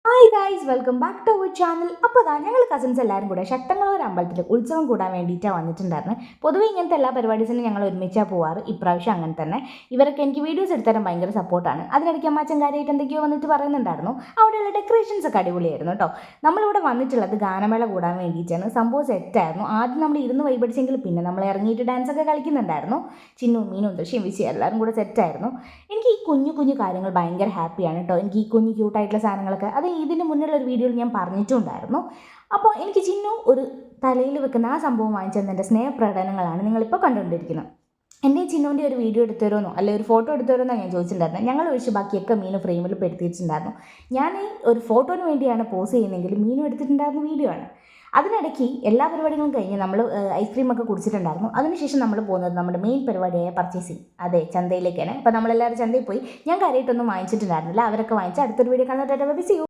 Hi guys, welcome back to our channel. അപ്പോൾ ഞങ്ങൾ cousins എല്ലാവരും കൂടെ ശക്തങ്ങളൂർ അമ്പലത്തിൽ ഉത്സവം കൂടാൻ വേണ്ടിയിട്ടാണ് വന്നിട്ടുണ്ടായിരുന്നു. പൊതുവെ ഇങ്ങനത്തെ എല്ലാ പരിപാടീസിനും ഞങ്ങൾ ഒരുമിച്ചാണ് പോവാറ്. ഇപ്രാവശ്യം അങ്ങനെ തന്നെ. ഇവരൊക്കെ എനിക്ക് വീഡിയോസ് എടുത്തരാൻ ഭയങ്കര സപ്പോർട്ടാണ്. അതിനിടയ്ക്ക് അമ്മാച്ചൻ കാര്യമായിട്ട് എന്തൊക്കെയോ വന്നിട്ട് പറയുന്നുണ്ടായിരുന്നു. അവിടെയുള്ള ഡെക്കറേഷൻസ് ഒക്കെ അടിപൊളിയായിരുന്നു കേട്ടോ. നമ്മളിവിടെ വന്നിട്ടുള്ളത് ഗാനമേള കൂടാൻ വേണ്ടിയിട്ടാണ്. സംഭവം സെറ്റായിരുന്നു. ആദ്യം നമ്മൾ ഇരുന്ന് വൈബടിച്ചെങ്കിൽ പിന്നെ നമ്മൾ ഇറങ്ങിയിട്ട് ഡാൻസ് ഒക്കെ കളിക്കുന്നുണ്ടായിരുന്നു. ചിന്നു മീനും ദൃശ്യം വിഷയം എല്ലാവരും കൂടെ സെറ്റായിരുന്നു. എനിക്ക് ഈ കുഞ്ഞു കുഞ്ഞു കാര്യങ്ങൾ ഭയങ്കര ഹാപ്പിയാണ് കേട്ടോ. എനിക്ക് ഈ കുഞ്ഞു ക്യൂട്ടായിട്ടുള്ള സാധനങ്ങളൊക്കെ അത് ഇതിന് മുന്നിലുള്ള ഒരു വീഡിയോയിൽ ഞാൻ പറഞ്ഞിട്ടുണ്ടായിരുന്നു. അപ്പോൾ എനിക്ക് ചിന്നു ഒരു തലയിൽ വെക്കുന്ന ആ സംഭവം വാങ്ങിച്ചതിൻ്റെ സ്നേഹപ്രകടനങ്ങളാണ് നിങ്ങളിപ്പോൾ കണ്ടുകൊണ്ടിരിക്കുന്നത്. എൻ്റെ ചിന്നുവിൻ്റെ ഒരു വീഡിയോ എടുത്തു തരുമെന്നോ അല്ലെങ്കിൽ ഒരു ഫോട്ടോ എടുത്തു തരുമെന്നോ ഞാൻ ചോദിച്ചിട്ടുണ്ടായിരുന്നു. ഞങ്ങൾ ഒഴിച്ച് ബാക്കിയൊക്കെ മീനും ഫ്രെയിമിൽ പെടുത്തിയിട്ടുണ്ടായിരുന്നു. ഞാൻ ഒരു ഫോട്ടോന് വേണ്ടിയാണ് പോസ് ചെയ്യുന്നതെങ്കിൽ മീനും എടുത്തിട്ടുണ്ടായിരുന്ന വീഡിയോ ആണ്. അതിനിടയ്ക്ക് എല്ലാ പരിപാടികളും കഴിഞ്ഞ് നമ്മൾ ഐസ്ക്രീമൊക്കെ കുടിച്ചിട്ടുണ്ടായിരുന്നു. അതിനുശേഷം നമ്മൾ പോകുന്നത് നമ്മുടെ മെയിൻ പരിപാടിയായ പർച്ചേസിങ്, അതെ, ചന്തയിലേക്കാണ്. അപ്പോൾ നമ്മളെല്ലാവരും ചന്തയിൽ പോയി. ഞാൻ കാര്യമായിട്ടൊന്നും വാങ്ങിച്ചിട്ടുണ്ടായിരുന്നില്ല. അവരൊക്കെ വാങ്ങിച്ച് അടുത്തൊരു വീഡിയോ കാണാൻ ബൈ, സീ യു.